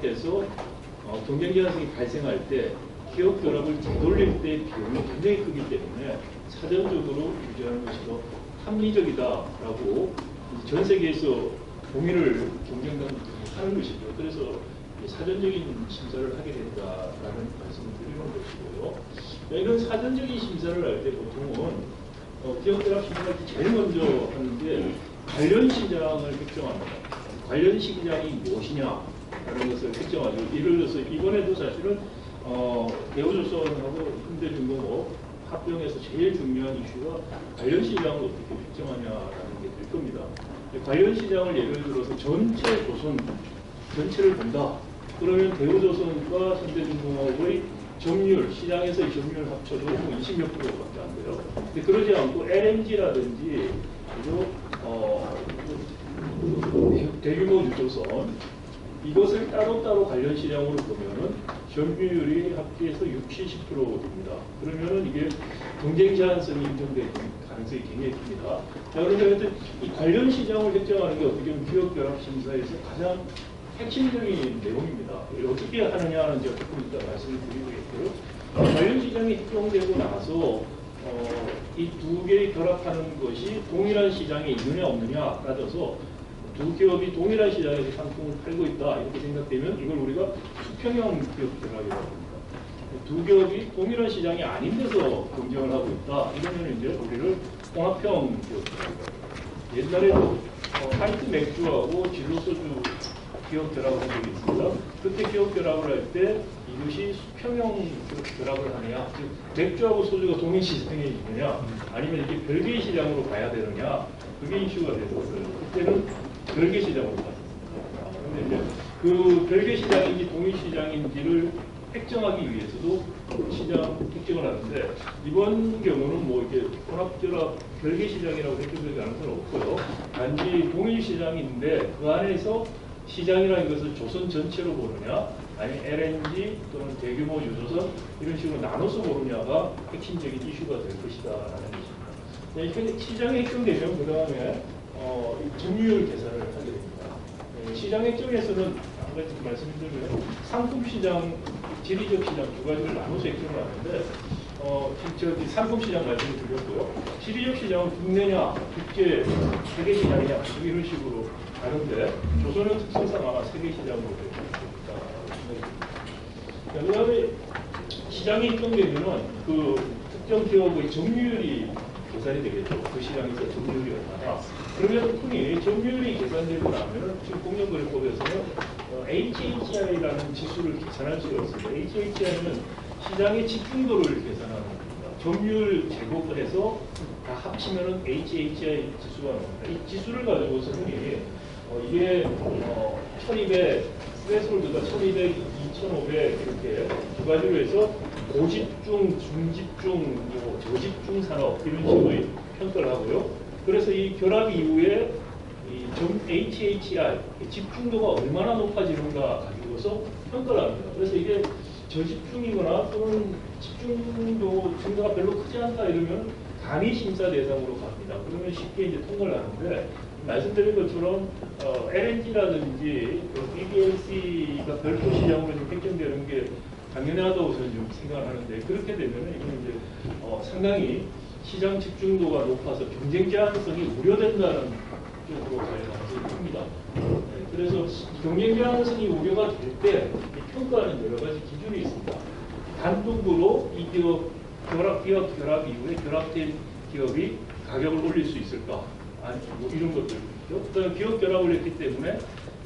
결합해서 경쟁 제한성이 발생할 때 기업 결합을 되돌릴 때 비용이 굉장히 크기 때문에 사전적으로 유지하는 것이 더 합리적이다라고 전 세계에서 동의를 경쟁단이 하는 것이죠. 그래서 사전적인 심사를 하게 된다라는 말씀을 드리는 것이고요. 이런 사전적인 심사를 할 때 보통은 기업 결합 심사를 제일 먼저 하는 게 관련 시장을 결정합니다. 관련 시장이 무엇이냐라는 것을 결정하죠. 예를 들어서 이번에도 사실은 대우조선하고 현대중공업 합병에서 제일 중요한 이슈가 관련 시장을 어떻게 결정하냐라는 게 될 겁니다. 관련 시장을 예를 들어서 전체 조선 전체를 본다. 그러면 대우조선과 현대중공업의 점유율, 시장에서의 점유율 합쳐도 20몇 프로밖에 안 돼요. 근데 그러지 않고 LNG라든지 그리고 대규모 유조선 이것을 따로따로 관련 시장으로 보면은 점유율이 합계해서 60, 70% 됩니다. 그러면은 이게 경쟁 제한성이 인정될 가능성이 굉장히 큽니다. 자, 그런데 이 관련 시장을 결정하는 게 어떻게 보면 기업 결합 심사에서 가장 핵심적인 내용입니다. 어떻게 하느냐는 제가 조금 이따 말씀을 드리겠고요. 관련 시장이 결정되고 나서 이 두 개의 결합하는 것이 동일한 시장에 있느냐 없느냐 따져서 두 기업이 동일한 시장에서 상품을 팔고 있다 이렇게 생각되면 이걸 우리가 수평형 기업 결합이라고 합니다. 두 기업이 동일한 시장이 아닌 데서 경쟁을 하고 있다 이러면 이제 우리를 통합형 기업 결합이라고 합니다. 옛날에도 화이트 맥주하고 진로 소주 기업 결합을 한 적이 있습니다. 그때 기업 결합을 할 때 이것이 수평형 결합을 하느냐, 즉 맥주하고 소주가 동일 시장에 있느냐, 아니면 이게 별개의 시장으로 가야 되느냐, 그게 이슈가 됐었어요. 그때는 별개 시장으로 갔습니다. 그런데 이제 그 별개 시장인지 동일 시장인지를 획정하기 위해서도 시장 특정을 하는데 이번 경우는 뭐 이렇게 혼합결합 별개 시장이라고 획정될 가능성은 없고요. 단지 동일 시장인데 그 안에서 시장이라는 것을 조선 전체로 보느냐 아니면 LNG 또는 대규모 유조선 이런 식으로 나눠서 보느냐가 핵심적인 이슈가 될 것이다 라는 것입니다. 시장이 핵정되면 그 다음에 점유율 계산을 하게 됩니다. 시장 핵정에서는 아까 말씀드리면 상품 시장, 지리적 시장 두 가지를 나눠서 핵정을 하는데 상품 시장 말씀을 드렸고요. 지리적 시장은 국내냐, 국제, 세계 시장이냐 이런 식으로 다른데 조선은 특성상 아마 세계 시장으로 되어 있다. 그다음에 시장이 핵정되면은 그 특정 기업의 점유율이 계산이 되겠죠. 그 시장에서 점유율이 얼마나. 그러면 흔히 점유율이 계산되고 나면 지금 공정거래법에서는 HHI라는 지수를 계산할 수가 있습니다. HHI는 시장의 집중도를 계산하는 겁니다. 점유율 제곱해서 다 합치면은 HHI 지수가 나옵니다. 이 지수를 가지고서 흔히 이게 1200, 스레스홀드가 1200, 2500 이렇게 두 가지로 해서 고집중, 중집중, 저집중 산업 이런 식의 평가를 하고요. 그래서 이 결합 이후에 이 HHI 집중도가 얼마나 높아지는가 가지고서 평가를 합니다. 그래서 이게 저집중이거나 또는 집중도 증가가 별로 크지 않다 이러면 간이 심사 대상으로 갑니다. 그러면 쉽게 이제 통과를 하는데 말씀드린 것처럼 LNG라든지 BBLC가 별도 시장으로 좀 획정되는 게 당연하다고 저는 좀 생각을 하는데 그렇게 되면 이건 이제 상당히 시장 집중도가 높아서 경쟁 제한성이 우려된다는 쪽으로 갈 가능성이 큽니다. 그래서 경쟁 제한성이 우려가 될 때 평가하는 여러 가지 기준이 있습니다. 단독으로 이 기업 결합 이후에 결합된 기업이 가격을 올릴 수 있을까? 아니, 뭐 이런 것들. 그다음에 기업 결합을 했기 때문에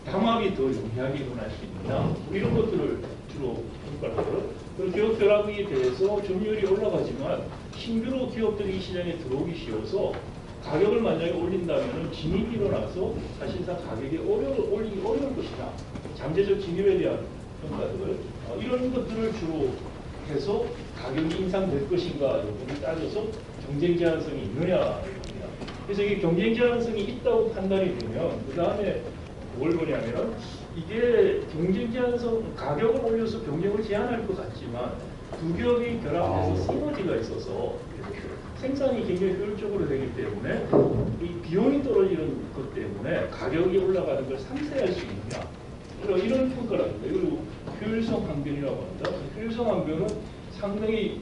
담합이 더 용이하게 일어날 수 있느냐? 뭐 이런 것들을 주로 평가를 하고요. 그리고 기업 결합에 대해서 점유율이 올라가지만 신규로 기업들이 이 시장에 들어오기 쉬워서 가격을 만약에 올린다면 진입이 일어나서 사실상 가격이 올리기 어려울 것이다. 잠재적 진입에 대한 평가들 이런 것들을 주로 해서 가격이 인상될 것인가 여부를 따져서 경쟁 제한성이 있느냐 입니다. 그래서 이게 경쟁 제한성이 있다고 판단이 되면 그 다음에 뭘 보냐면 이게 경쟁 제한성 가격을 올려서 경쟁을 제한할 것 같지만 두 기업이 결합해서 시너지가 있어서 생산이 굉장히 효율적으로 되기 때문에 이 비용이 떨어지는 것 때문에 가격이 올라가는 걸 상쇄할 수 있느냐 그리고 이런 평가를 합니다. 이걸 효율성 항변이라고 합니다. 효율성 항변은 상당히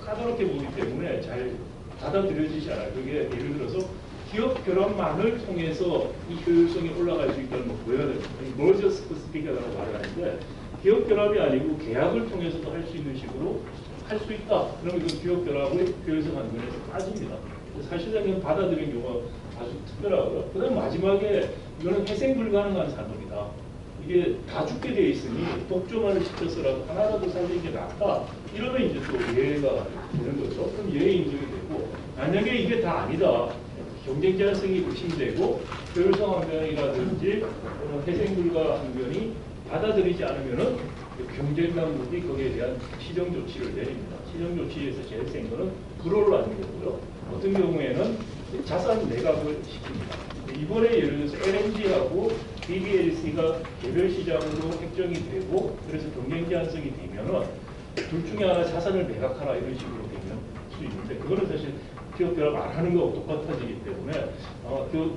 까다롭게 보기 때문에 잘 받아들여지지 않아요. 그게 예를 들어서 기업 결합만을 통해서 이 효율성이 올라갈 수 있다는 걸 보여야 됩니다. 머저 스페시픽이라고 말을 하는데 기업 결합이 아니고 계약을 통해서도 할 수 있는 식으로 할 수 있다. 그러면 그 기업 결합의 효율성 항변에서 빠집니다. 사실상은 받아들인 경우가 아주 특별하고요. 그 다음 마지막에 이거는 회생 불가능한 산업이다. 이게 다 죽게 돼 있으니 독점만을 시켜서라도 하나라도 살리는 게 낫다. 이러면 이제 또 예외가 되는 거죠. 그럼 예외 인정이 되고 만약에 이게 다 아니다. 경쟁 제한성이 의심되고 효율성 항변이라든지 회생 불가 항변이 받아들이지 않으면은 경쟁 당국이 거기에 대한 시정 조치를 내립니다. 시정 조치에서 제일 센 거는 불허를 하는 거고요. 어떤 경우에는 자산 매각을 시킵니다. 이번에 예를 들어서 LNG하고 BBLC가 개별 시장으로 획정이 되고 그래서 경쟁 제한성이 되면은 둘 중에 하나 자산을 매각하라 이런 식으로 되면 수 있는데 그거는 사실 기업 결합 안 하는 거하고 똑같아지기 때문에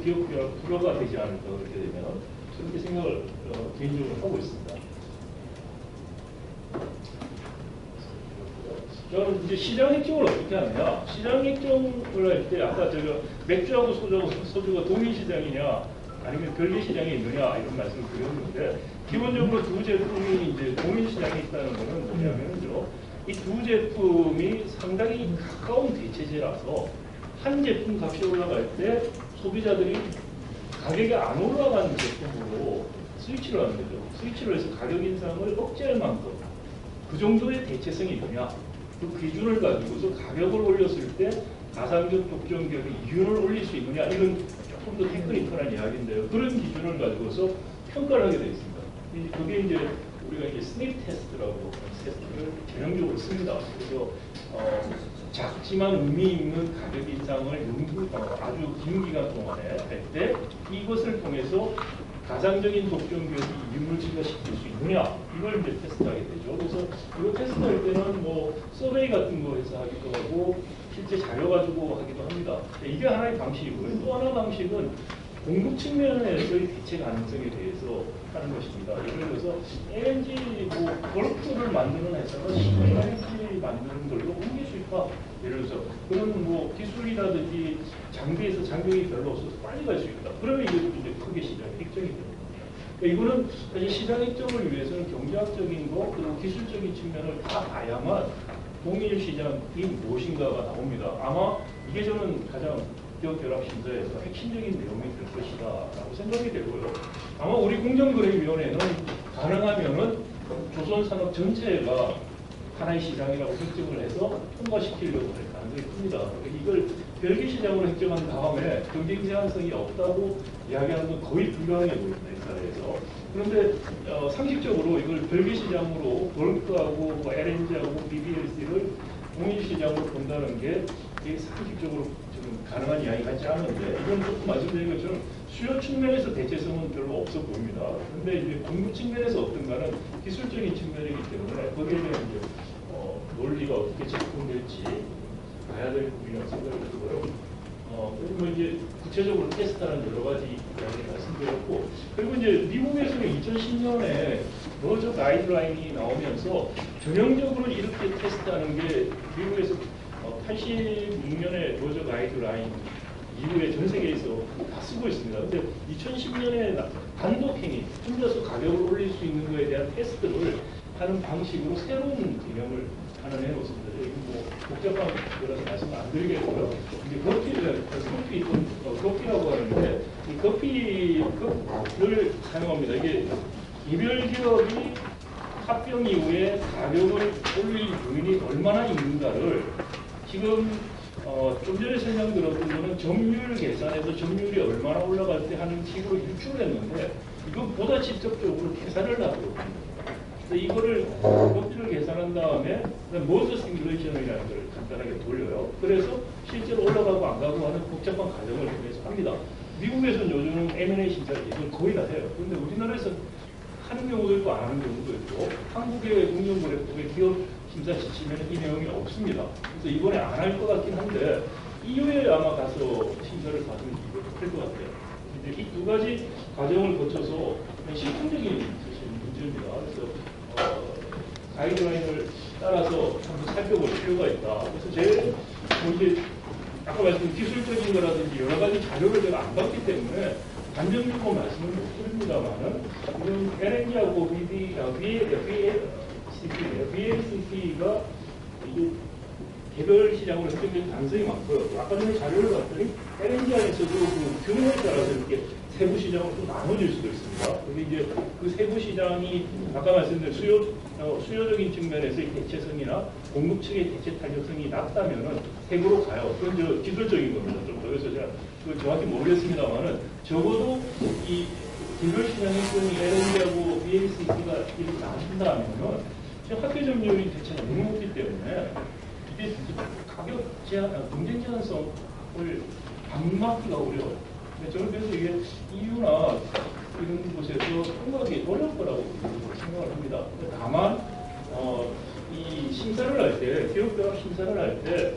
기업 결합 불허가 되지 않을까 그렇게 되면 그렇게 생각을 개인적으로 하고 있습니다. 저는 이제 시장 획정을 어떻게 하느냐? 시장 획정을 할 때 아까 제가 맥주하고 소주가 동일 시장이냐 아니면 별개 시장에 있느냐 이런 말씀을 드렸는데 기본적으로 두 제품이 이제 동일 시장에 있다는 것은 뭐냐면요. 이 두 제품이 상당히 가까운 대체제라서 한 제품 값이 올라갈 때 소비자들이 가격이 안 올라가는 제품으로 스위치를 하는 거죠. 스위치를 해서 가격 인상을 억제할 만큼 그 정도의 대체성이 있느냐. 그 기준을 가지고서 가격을 올렸을 때 가상적 독점 기업이 이윤을 올릴 수 있느냐 이런 조금 더 테크니컬한 이야기인데요. 그런 기준을 가지고서 평가를 하게 되어 있습니다. 그게 이제 우리가 이제 스닙 테스트라고 테스트를 전형적으로 씁니다. 그래서 작지만 의미 있는 가격 인상을 아주 긴 기간 동안에 할 때 이것을 통해서 가상적인 독점 기업이 이윤을 증가시킬 수 있느냐 이걸 이제 테스트하게 되죠. 그래서 이거 테스트할 때는 뭐 서베이 같은 거에서 하기도 하고 실제 자료 가지고 하기도 합니다. 이게 하나의 방식이고요. 또 하나 방식은 공급 측면에서의 대체 가능성에 대해서 하는 것입니다. 예를 들어서 LNG 뭐 걸프를 만드는 회사가 쉽게 LNG 만드는 걸로 옮길 수 있다. 예를 들어서 그런 뭐 기술이라든지 장비에서 장벽이 별로 없어서 빨리 갈 수 있다. 그러면 이게 이제 크게 시장에 획정이 됩니다. 그러니까 이거는 사실 시장 획정을 위해서는 경제학적인 거 그리고 기술적인 측면을 다 봐야만 동일 시장이 무엇인가가 나옵니다. 아마 이게 저는 가장 기업 결합 심사에서 핵심적인 내용이 될 것이다라고 생각이 되고요. 아마 우리 공정거래위원회는 가능하면은 조선산업 전체가 하나의 시장이라고 획정을 해서 통과시키려고 할 가능성이 큽니다. 이걸 별개 시장으로 획정한 다음에 경쟁 제한성이 없다고 이야기하는 건 거의 불가능해 보입니다. 이 사회에서. 그런데 상식적으로 이걸 별개 시장으로 볼크하고 뭐 LNG하고 BBLC를 동일 시장으로 본다는 게 이게 상식적으로 지금 가능한 이야기 같지 않은데 이건 조금 말씀드린 것처럼 수요 측면에서 대체성은 별로 없어 보입니다. 그런데 이제 공급 측면에서 어떤가는 기술적인 측면이기 때문에 거기에 대한 이제 논리가 어떻게 작동될지 봐야 될 부분이라고 생각이 들고요. 그리고 이제 구체적으로 테스트하는 여러 가지 이야기 말씀드렸고, 그리고 이제 미국에서는 2010년에 머저 가이드라인이 나오면서 전형적으로 이렇게 테스트하는 게 미국에서 86년에 머저 가이드라인 이후에 전 세계에서 다 쓰고 있습니다. 근데 2010년에 단독행위, 혼자서 가격을 올릴 수 있는 것에 대한 테스트를 하는 방식으로 새로운 개념을 하나 내놓습니다. 뭐 복잡한 거라서 말씀 안 드리겠고요. 이제 커피라고 하는데 이 커피를 사용합니다. 이게 개별 기업이 합병 이후에 가격을 올릴 요인이 얼마나 있는가를 지금 좀 전에 설명드렸던 거는 점유율 계산에서 점유율이 얼마나 올라갈 때 하는 식으로 유출을 했는데 이것보다 직접적으로 계산을 하도록 합니다. 이거를 커피를 계산한 다음에 머저 시뮬레이션이라는 걸 간단하게 돌려요. 그래서 실제로 올라가고 안 가고 하는 복잡한 과정을 통해서 합니다. 미국에서는 요즘은 M&A 심사 이걸 거의 다 해요. 그런데 우리나라에서 하는 경우도 있고 안 하는 경우도 있고 한국의 공정거래법의 기업 심사 지침에는 이 내용이 없습니다. 그래서 이번에 안 할 것 같긴 한데 이후에 아마 가서 심사를 받으면 이거 할것 같아요. 이제 이 두 가지 과정을 거쳐서 실질적인 사실 문제입니다. 그래서 가이드라인을 따라서 한번 살펴볼 필요가 있다. 그래서 제뭐 이제 아까 말씀드린 기술적인 거라든지 여러 가지 자료를 제가 안 봤기 때문에 단정짓고 말씀을 못 드립니다만은 지금 LNG하고 VLCC가 이게 개별 시장으로 형성된 가능성이 많고요. 아까 전에 자료를 봤더니 LNG 안에서도 그 규모에 따라서 이렇게 세부 시장으로 또 나눠질 수도 있습니다. 그게 이제 그 세부 시장이 아까 말씀드린 수요적인 측면에서의 대체성이나 공급 측의 대체 탄력성이 낮다면은 세부로 가요. 그건 저 기술적인 겁니다. 좀 그래서 제가 그걸 정확히 모르겠습니다만은 적어도 이 개별 시장의 경우 LNG하고 VLCC가 이렇게 나눈다면은 지금 학교 점유율이 대체가 너무 높기 때문에 이게 가격 제한, 경쟁 제한성을 방막기가 어려워요. 근데 저는 그래서 이게 EU나 이런 곳에서 통과하기 어려울 거라고 생각을 합니다. 다만 이 심사를 할 때, 기업결합 심사를 할 때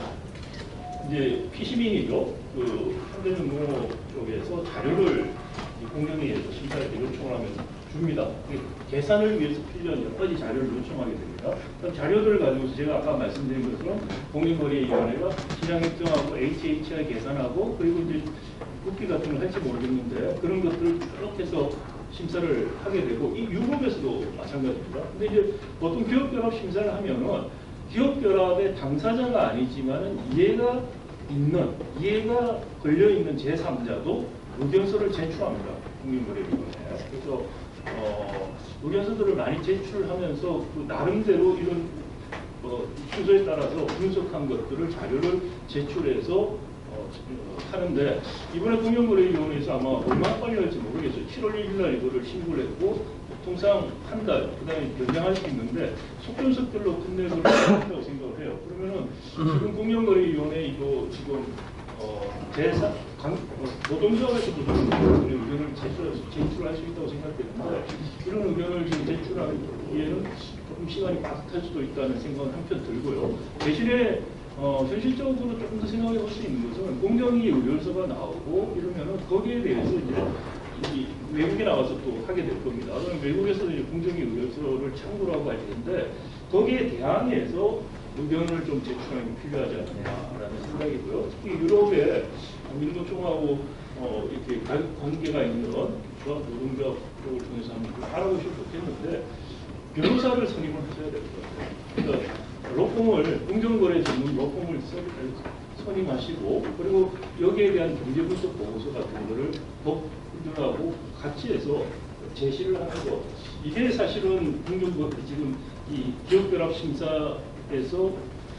이제 PCB이죠. 그 현대중공업 쪽에서 자료를 공정위에서 심사할 때 요청을 하면 줍니다. 계산을 위해서 필요한 여러 가지 자료를 요청하게 됩니다. 그럼 자료들을 가지고서 제가 아까 말씀드린 것처럼 공정거래위원회가 시장협정하고 HHI 계산하고 그리고 이제 국기 같은 걸 할지 모르겠는데 그런 것들을 쭉 해서 심사를 하게 되고 이 유럽에서도 마찬가지입니다. 근데 이제 보통 기업결합 심사를 하면은 기업결합의 당사자가 아니지만은 이해가 걸려 있는 제3자도 의견서를 제출합니다. 국민거래위원회에. 그래서 의견서들을 많이 제출하면서 그 나름대로 이런 순서에 따라서 분석한 것들을 자료를 제출해서 하는데 이번에 공정거래위원회에서 아마 얼마나 빨리 할지 모르겠어요. 7월 1일 날 이거를 신고를 했고 통상 한 달, 그 다음에 변경할 수 있는데 속전속결로 끝내도록 한다고 생각을 해요. 그러면은 지금 공정거래위원회 이거 지금 노동조합에서도 의견을 제출할 수 있다고 생각되는데 이런 의견을 지금 제출하기에는 조금 시간이 빠듯할 수도 있다는 생각은 한편 들고요. 대신에 현실적으로 조금 더 생각해 볼 수 있는 것은 공정위 의견서가 나오고 이러면은 거기에 대해서 이제 외국에 나가서 또 하게 될 겁니다. 그럼 외국에서는 이제 공정위 의견서를 참고를 하고 할 텐데 거기에 대항해서 의견을 좀 제출하는 게 필요하지 않느냐라는 생각이고요. 특히 유럽에 민노총하고 이렇게 관계가 있는 조합 노동조합 쪽을 통해서 한번 알아보시면 좋겠는데 변호사를 선임을 하셔야 될 것 같아요. 그러니까 로펌을 공정거래 전문 로펌을 선임하시고 그리고 여기에 대한 경제분석 보고서 같은 거를 법인들하고 같이 해서 제시를 하는 거 이게 사실은 공정거래 지금 이 기업결합 심사에서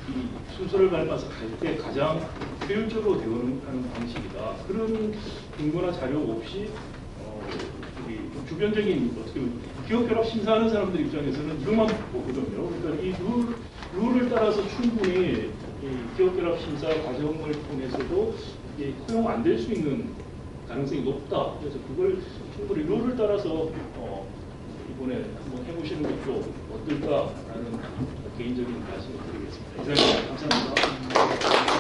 이 순서를 밟아서 갈 때 가장 효율적으로 대응하는 방식이다. 그런 근거나 자료 없이 주변적인 어떻게 보면 기업결합 심사하는 사람들 입장에서는 이것만 보거든요. 그러니까 이 룰을 따라서 충분히 이 기업결합 심사 과정을 통해서도 이게 허용 안 될 수 있는 가능성이 높다. 그래서 그걸 충분히 룰을 따라서 이번에 한번 해보시는 것도 어떨까라는 개인적인 말씀을 드리겠습니다. 이상입니다. 감사합니다.